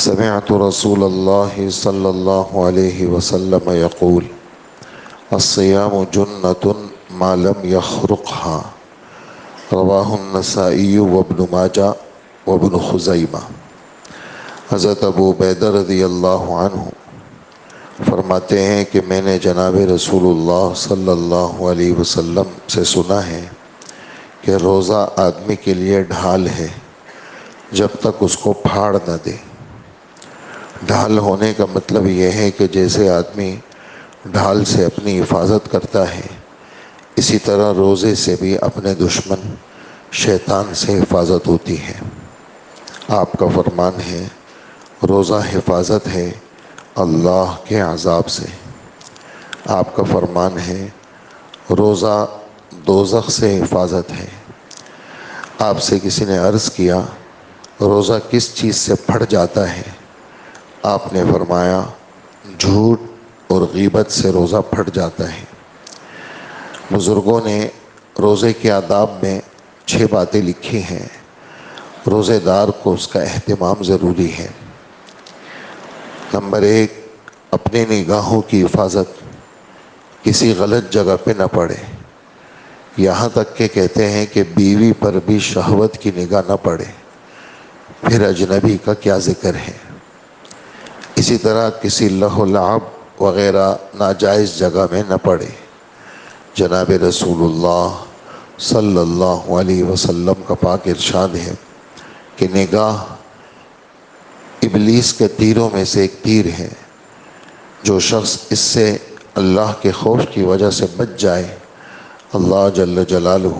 سمعت رسول الله صلى الله عليه وسلم يقول الصيام جنة ما لم يخرقها رواہ النسائی وابن ماجہ وابن خزیمہ۔ حضرت ابو عبیدہ رضی اللہ عنہ فرماتے ہیں کہ میں نے جناب رسول اللہ صلی اللہ علیہ وسلم سے سنا ہے کہ روزہ آدمی کے لیے ڈھال ہے جب تک اس کو پھاڑ نہ دے۔ ڈھال ہونے کا مطلب یہ ہے کہ جیسے آدمی ڈھال سے اپنی حفاظت کرتا ہے، اسی طرح روزے سے بھی اپنے دشمن شیطان سے حفاظت ہوتی ہے۔ آپ کا فرمان ہے روزہ حفاظت ہے اللہ کے عذاب سے۔ آپ کا فرمان ہے روزہ دوزخ سے حفاظت ہے۔ آپ سے کسی نے عرض کیا روزہ کس چیز سے پھٹ جاتا ہے؟ آپ نے فرمایا جھوٹ اور غیبت سے روزہ پھٹ جاتا ہے۔ بزرگوں نے روزے کے آداب میں 6 باتیں لکھی ہیں۔ روزے دار کو اس کا اہتمام ضروری ہے۔ نمبر 1، اپنے نگاہوں کی حفاظت، کسی غلط جگہ پہ نہ پڑے۔ یہاں تک کہ کہتے ہیں کہ بیوی پر بھی شہوت کی نگاہ نہ پڑے، پھر اجنبی کا کیا ذکر ہے۔ اسی طرح کسی لہو لعب وغیرہ ناجائز جگہ میں نہ پڑے۔ جناب رسول اللہ صلی اللہ علیہ وسلم کا پاک ارشاد ہے کہ نگاہ ابلیس کے تیروں میں سے ایک تیر ہے۔ جو شخص اس سے اللہ کے خوف کی وجہ سے بچ جائے، اللہ جل جلالہ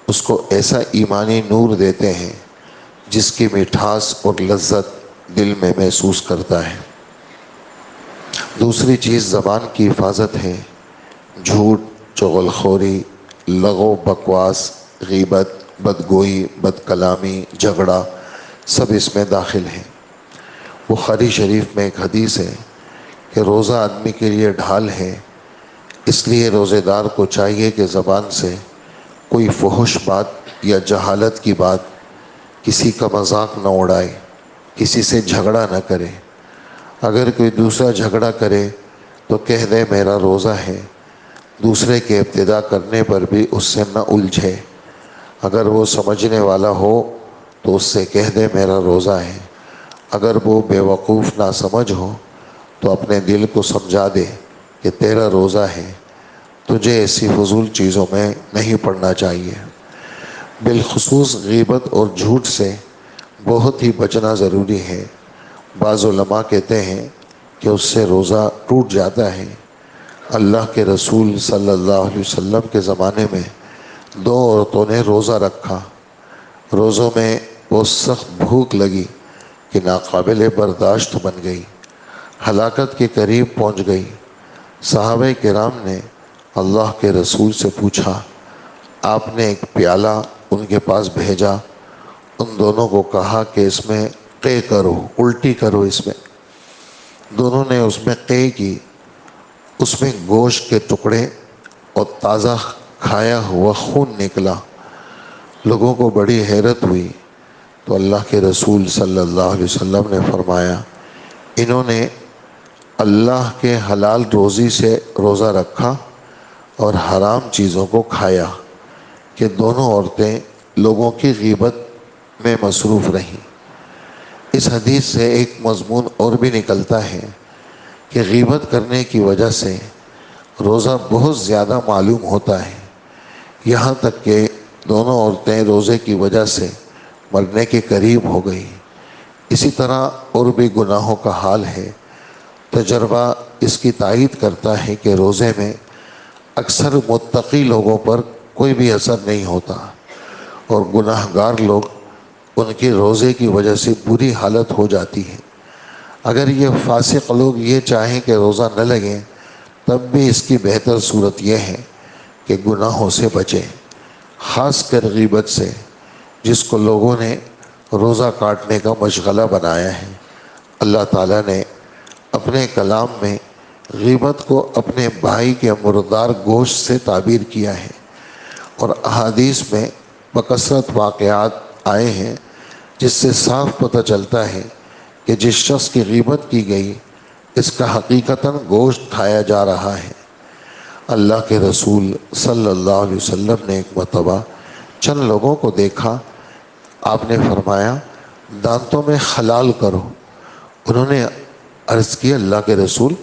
اس کو ایسا ایمانی نور دیتے ہیں جس کی مٹھاس اور لذت دل میں محسوس کرتا ہے۔ دوسری چیز زبان کی حفاظت ہے۔ جھوٹ، چغل خوری، لغو بکواس، غیبت، بدگوئی، بد کلامی، جھگڑا سب اس میں داخل ہیں۔ بخاری شریف میں ایک حدیث ہے کہ روزہ آدمی کے لیے ڈھال ہے، اس لیے روزے دار کو چاہیے کہ زبان سے کوئی فحش بات یا جہالت کی بات، کسی کا مذاق نہ اڑائے، کسی سے جھگڑا نہ کرے۔ اگر کوئی دوسرا جھگڑا کرے تو کہہ دے میرا روزہ ہے۔ دوسرے کے ابتدا کرنے پر بھی اس سے نہ الجھے۔ اگر وہ سمجھنے والا ہو تو اس سے کہہ دے میرا روزہ ہے۔ اگر وہ بے وقوف نہ سمجھ ہو تو اپنے دل کو سمجھا دے کہ تیرا روزہ ہے، تجھے ایسی فضول چیزوں میں نہیں پڑنا چاہیے۔ بالخصوص غیبت اور جھوٹ سے بہت ہی بچنا ضروری ہے۔ بعض علماء کہتے ہیں کہ اس سے روزہ ٹوٹ جاتا ہے۔ اللہ کے رسول صلی اللہ علیہ وسلم کے زمانے میں 2 عورتوں نے روزہ رکھا۔ روزوں میں وہ سخت بھوک لگی کہ ناقابل برداشت بن گئی، ہلاکت کے قریب پہنچ گئی۔ صحابہ کرام نے اللہ کے رسول سے پوچھا، آپ نے ایک پیالہ ان کے پاس بھیجا، ان دونوں کو کہا کہ اس میں قے کرو، الٹی کرو۔ اس میں دونوں نے اس میں قے کی، اس میں گوشت کے ٹکڑے اور تازہ کھایا ہوا خون نکلا۔ لوگوں کو بڑی حیرت ہوئی تو اللہ کے رسول صلی اللہ علیہ وسلم نے فرمایا انہوں نے اللہ کے حلال روزی سے روزہ رکھا اور حرام چیزوں کو کھایا، کہ دونوں عورتیں لوگوں کی غیبت میں مصروف رہیں۔ اس حدیث سے ایک مضمون اور بھی نکلتا ہے کہ غیبت کرنے کی وجہ سے روزہ بہت زیادہ معلوم ہوتا ہے، یہاں تک کہ دونوں عورتیں روزے کی وجہ سے مرنے کے قریب ہو گئی۔ اسی طرح اور بھی گناہوں کا حال ہے۔ تجربہ اس کی تائید کرتا ہے کہ روزے میں اکثر متقی لوگوں پر کوئی بھی اثر نہیں ہوتا، اور گناہ گار لوگ ان کی روزے کی وجہ سے بری حالت ہو جاتی ہے۔ اگر یہ فاسق لوگ یہ چاہیں کہ روزہ نہ لگیں، تب بھی اس کی بہتر صورت یہ ہے کہ گناہوں سے بچیں، خاص کر غیبت سے، جس کو لوگوں نے روزہ کاٹنے کا مشغلہ بنایا ہے۔ اللہ تعالیٰ نے اپنے کلام میں غیبت کو اپنے بھائی کے مردار گوشت سے تعبیر کیا ہے، اور احادیث میں بکثرت واقعات آئے ہیں جس سے صاف پتہ چلتا ہے کہ جس شخص کی غیبت کی گئی اس کا حقیقتاً گوشت کھایا جا رہا ہے۔ اللہ کے رسول صلی اللہ علیہ وسلم نے ایک مرتبہ چند لوگوں کو دیکھا، آپ نے فرمایا دانتوں میں خلال کرو۔ انہوں نے عرض کی اللہ کے رسول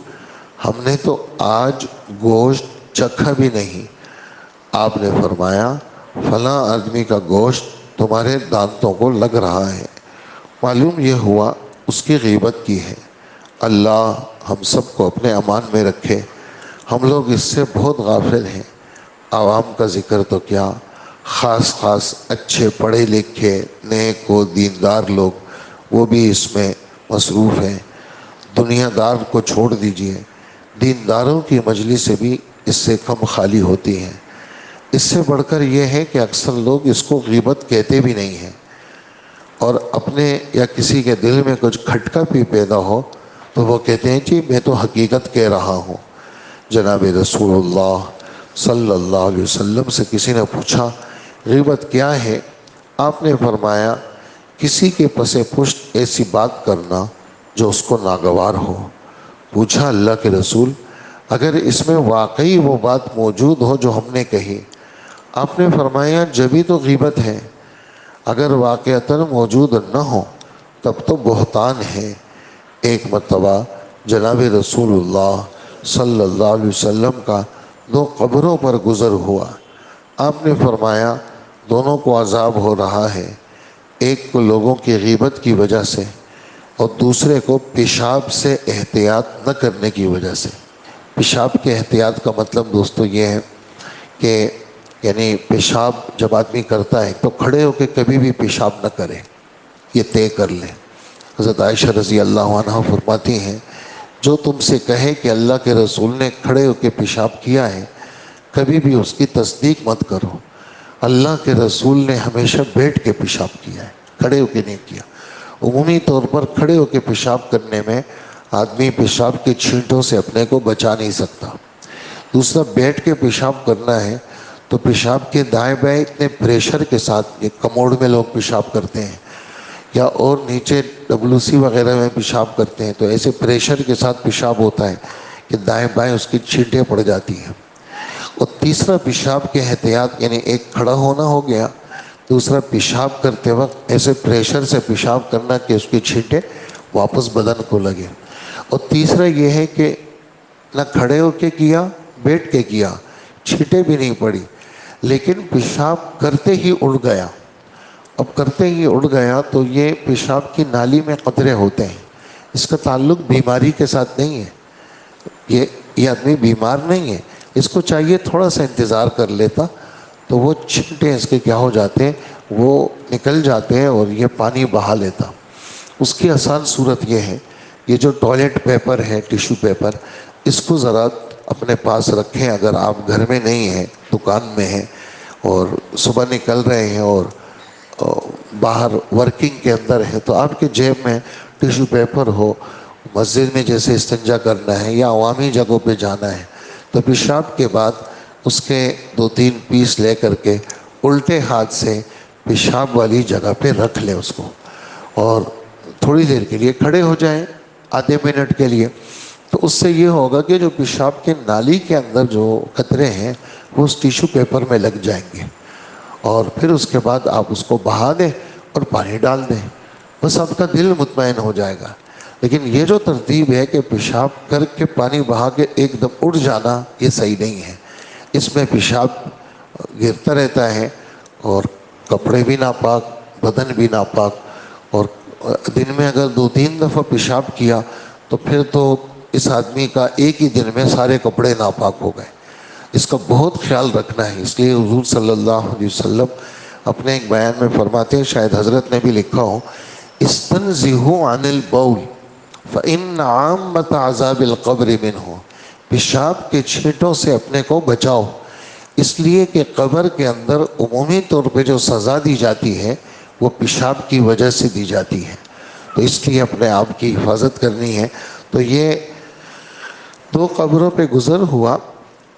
ہم نے تو آج گوشت چکھا بھی نہیں۔ آپ نے فرمایا فلاں آدمی کا گوشت تمہارے دانتوں کو لگ رہا ہے، معلوم یہ ہوا اس کی غیبت کی ہے۔ اللہ ہم سب کو اپنے امان میں رکھے، ہم لوگ اس سے بہت غافل ہیں۔ عوام کا ذکر تو کیا، خاص اچھے پڑھے لکھے نیک و دیندار لوگ وہ بھی اس میں مصروف ہیں۔ دنیا دار کو چھوڑ دیجئے، دینداروں کی مجلس سے بھی اس سے کم خالی ہوتی ہیں۔ اس سے بڑھ کر یہ ہے کہ اکثر لوگ اس کو غیبت کہتے بھی نہیں ہیں، اور اپنے یا کسی کے دل میں کچھ کھٹکا بھی پیدا ہو تو وہ کہتے ہیں جی میں تو حقیقت کہہ رہا ہوں۔ جناب رسول اللہ صلی اللہ علیہ وسلم سے کسی نے پوچھا غیبت کیا ہے؟ آپ نے فرمایا کسی کے پس پشت ایسی بات کرنا جو اس کو ناگوار ہو۔ پوچھا اللہ کے رسول اگر اس میں واقعی وہ بات موجود ہو جو ہم نے کہی؟ آپ نے فرمایا جبھی تو غیبت ہے، اگر واقعتاً موجود نہ ہو تب تو بہتان ہے۔ ایک مرتبہ جناب رسول اللہ صلی اللہ علیہ وسلم کا دو قبروں پر گزر ہوا۔ آپ نے فرمایا دونوں کو عذاب ہو رہا ہے، ایک کو لوگوں کی غیبت کی وجہ سے اور دوسرے کو پیشاب سے احتیاط نہ کرنے کی وجہ سے۔ پیشاب کے احتیاط کا مطلب دوستو یہ ہے کہ یعنی پیشاب جب آدمی کرتا ہے تو کھڑے ہو کے کبھی بھی پیشاب نہ کرے، یہ طے کر لے۔ حضرت عائشہ رضی اللہ عنہ فرماتی ہیں جو تم سے کہے کہ اللہ کے رسول نے کھڑے ہو کے پیشاب کیا ہے کبھی بھی اس کی تصدیق مت کرو۔ اللہ کے رسول نے ہمیشہ بیٹھ کے پیشاب کیا ہے، کھڑے ہو کے نہیں کیا۔ عمومی طور پر کھڑے ہو کے پیشاب کرنے میں آدمی پیشاب کے چھینٹوں سے اپنے کو بچا نہیں سکتا۔ دوسرا بیٹھ کے پیشاب کرنا ہے تو پیشاب کے دائیں بائیں اتنے پریشر کے ساتھ، یہ کموڈ میں لوگ پیشاب کرتے ہیں یا اور نیچے WC وغیرہ میں پیشاب کرتے ہیں تو ایسے پریشر کے ساتھ پیشاب ہوتا ہے کہ دائیں بائیں اس کی چھینٹیں پڑ جاتی ہیں۔ اور تیسرا پیشاب کے احتیاط یعنی ایک کھڑا ہونا ہو گیا، دوسرا پیشاب کرتے وقت ایسے پریشر سے پیشاب کرنا کہ اس کی چھینٹیں واپس بدن کو لگے۔ اور تیسرا یہ ہے کہ نہ کھڑے ہو کے کیا بیٹھ کے کیا، چھینٹیں بھی نہیں پڑی، لیکن پیشاب کرتے ہی اڑ گیا۔ اب کرتے ہی اڑ گیا تو یہ پیشاب کی نالی میں قطرے ہوتے ہیں، اس کا تعلق بیماری کے ساتھ نہیں ہے، یہ آدمی بیمار نہیں ہے، اس کو چاہیے تھوڑا سا انتظار کر لیتا تو وہ چھینٹیں اس کے کیا ہو جاتے ہیں، وہ نکل جاتے ہیں اور یہ پانی بہا لیتا۔ اس کی آسان صورت یہ ہے یہ جو ٹوائلٹ پیپر ہے، ٹیشو پیپر، اس کو ذرا اپنے پاس رکھیں۔ اگر آپ گھر میں نہیں ہیں، دکان میں ہیں اور صبح نکل رہے ہیں اور باہر ورکنگ کے اندر ہے تو آپ کے جیب میں ٹیشو پیپر ہو، مسجد میں جیسے استنجا کرنا ہے یا عوامی جگہوں پہ جانا ہے تو پیشاب کے بعد اس کے 2-3 پیس لے کر کے الٹے ہاتھ سے پیشاب والی جگہ پہ رکھ لیں اس کو، اور تھوڑی دیر کے لیے کھڑے ہو جائیں، آدھے منٹ کے لیے۔ تو اس سے یہ ہوگا کہ جو پیشاب کے نالی کے اندر جو قطرے ہیں وہ اس ٹیشو پیپر میں لگ جائیں گے، اور پھر اس کے بعد آپ اس کو بہا دیں اور پانی ڈال دیں، بس آپ کا دل مطمئن ہو جائے گا۔ لیکن یہ جو ترتیب ہے کہ پیشاب کر کے پانی بہا کے ایک دم اٹھ جانا، یہ صحیح نہیں ہے۔ اس میں پیشاب گرتا رہتا ہے اور کپڑے بھی ناپاک، بدن بھی ناپاک، اور دن میں اگر 2-3 دفعہ پیشاب کیا تو پھر تو اس آدمی کا ایک ہی دن میں سارے کپڑے ناپاک ہو گئے۔ اس کا بہت خیال رکھنا ہے۔ اس لیے حضور صلی اللہ علیہ وسلم اپنے ایک بیان میں فرماتے ہیں، شاید حضرت نے بھی لکھا ہو، استنزہوا عن البول فإن عامۃ عذاب القبر منہ، پیشاب کے چھینٹوں سے اپنے کو بچاؤ، اس لیے کہ قبر کے اندر عمومی طور پہ جو سزا دی جاتی ہے وہ پیشاب کی وجہ سے دی جاتی ہے، تو اس لیے اپنے آپ کی حفاظت کرنی ہے۔ تو یہ 2 قبروں پہ گزر ہوا۔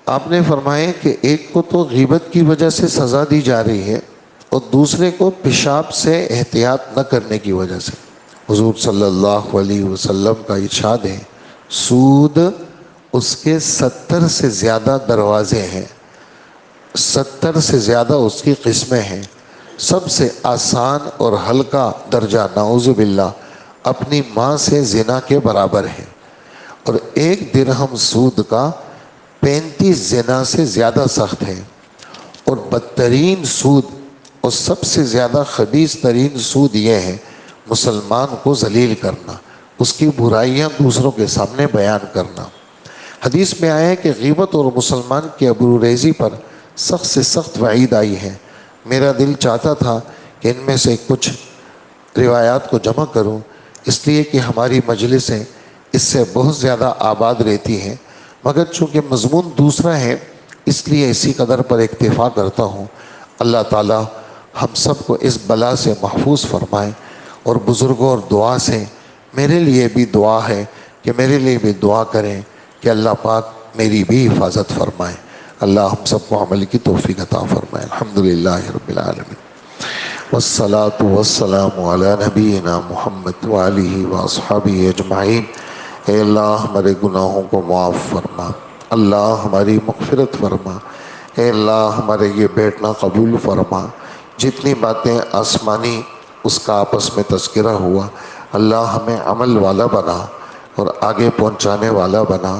آپ نے فرمایا کہ ایک کو تو غیبت کی وجہ سے سزا دی جا رہی ہے اور دوسرے کو پیشاب سے احتیاط نہ کرنے کی وجہ سے۔ حضور صلی اللہ علیہ وسلم کا ارشاد ہے، سود اس کے 70 سے زیادہ دروازے ہیں، 70 سے زیادہ اس کی قسمیں ہیں۔ سب سے آسان اور ہلکا درجہ نعوذ باللہ اپنی ماں سے زنا کے برابر ہے، اور 1 درہم سود کا 35 زنا سے زیادہ سخت ہے۔ اور بدترین سود اور سب سے زیادہ خبیث ترین سود یہ ہے، مسلمان کو ذلیل کرنا، اس کی برائیاں دوسروں کے سامنے بیان کرنا۔ حدیث میں آیا ہے کہ غیبت اور مسلمان کی ابروریزی پر سخت سے سخت وعید آئی ہے۔ میرا دل چاہتا تھا کہ ان میں سے کچھ روایات کو جمع کروں، اس لیے کہ ہماری مجلسیں اس سے بہت زیادہ آباد رہتی ہیں، مگر چونکہ مضمون دوسرا ہے اس لیے اسی قدر پر اکتفا کرتا ہوں۔ اللہ تعالی ہم سب کو اس بلا سے محفوظ فرمائے، اور بزرگوں اور دعا سے میرے لیے بھی دعا ہے کہ میرے لیے بھی دعا کریں کہ اللہ پاک میری بھی حفاظت فرمائے۔ اللہ ہم سب کو عمل کی توفیق عطا فرمائے۔ الحمدللہ رب العالمین، والصلاة والسلام علی نبینا محمد وآلہ واصحابہ اجمعین۔ اے اللہ ہمارے گناہوں کو معاف فرما، اللہ ہماری مغفرت فرما، اے اللہ ہمارے یہ بیٹھنا قبول فرما۔ جتنی باتیں آسمانی اس کا آپس میں تذکرہ ہوا، اللہ ہمیں عمل والا بنا اور آگے پہنچانے والا بنا۔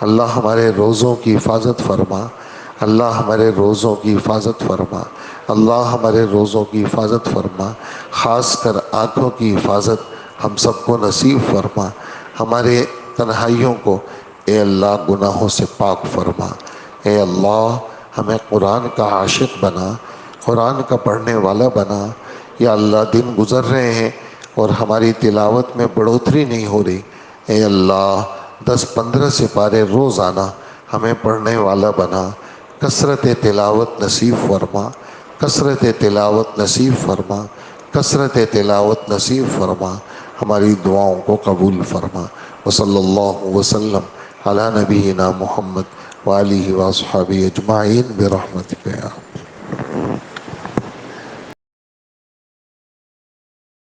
اللہ ہمارے روزوں کی حفاظت فرما، اللہ ہمارے روزوں کی حفاظت فرما، اللہ ہمارے روزوں کی حفاظت فرما، خاص کر آنکھوں کی حفاظت ہم سب کو نصیب فرما۔ ہمارے تنہائیوں کو اے اللہ گناہوں سے پاک فرما۔ اے اللہ ہمیں قرآن کا عاشق بنا، قرآن کا پڑھنے والا بنا۔ یا اللہ دن گزر رہے ہیں اور ہماری تلاوت میں بڑھوتری نہیں ہو رہی، اے اللہ 10-15 سپارے روزانہ ہمیں پڑھنے والا بنا۔ کثرت تلاوت نصیب فرما، کثرت تلاوت نصیب فرما، کثرت تلاوت نصیب فرما، ہماری دعاؤں کو قبول فرما۔ وصلی اللہ وسلم علی نبینا محمد وآلہ واصحابہ اجمعین برحمتک یا